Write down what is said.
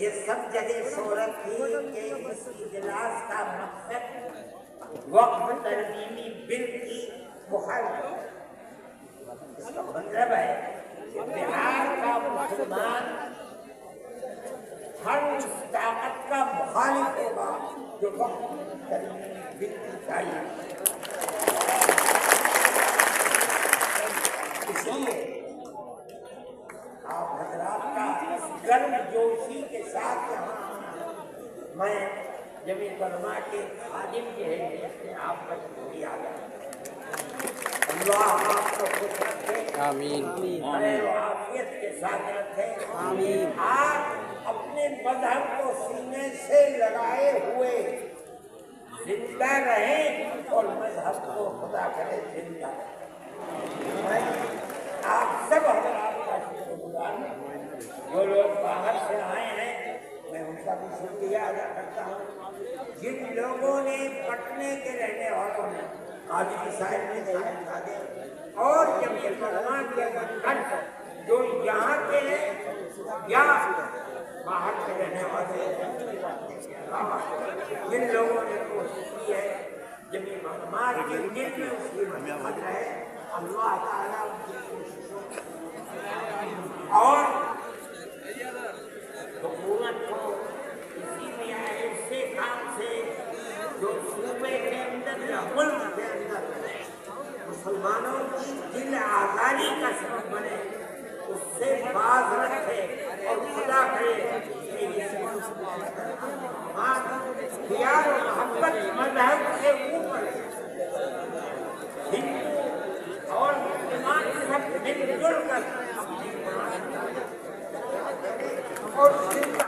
یہ سب جگہ صورت تھی کہ اس اجلاس کا مقصد وقف ترمیمی بل کی مخالفت. اس کا مطلب ہے کہ بہار کا مسلمان ہر اس طاقت کا مخالف ہوگا جو وقف ترمیمی بل کی چاہیے. اس لیے آپ حضرات کا اس گرم جوشی کے ساتھ یہاں میں جمیعت علماء کے خادم کی حیثیت سے آپ کا شکریہ ادا کرتا ہوں. اللہ آپ کو خوش رکھے, آمین. خیر و عافیت کے ساتھ رکھے. آمین. آپ اپنے مذہب کو سینے سے لگائے ہوئے زندہ رہیں اور مذہب کو خدا کرے زندہ رہیں. میں آپ سب حضرات کا شکر گزار ہوں. جو لوگ باہر سے آئے ہیں میں ان کا بھی شکریہ ادا کرتا ہوں. جن لوگوں نے پٹنے کے رہنے والوں نے قاضی صاحب نے اور جمیعت علماء کے بنکر جو یہاں کے ہیں یا باہر سے رہنے والے جن لوگوں نے کوشش کی ہے جمیعت علماء کے دل میں اس کی محبت ہے, اللہ تعالیٰ ان کی کوششوں اور حکومت کو اسی میں ایسے کام سے جو صوبے کے اندر یا ملک کے اندر مسلمانوں کی دل آزاری کا سبب بنے اس سے باز رکھے اور خدا کرے پیار و محبت مذہب کے اوپر ہندو اور مسلمان سب مل جل کر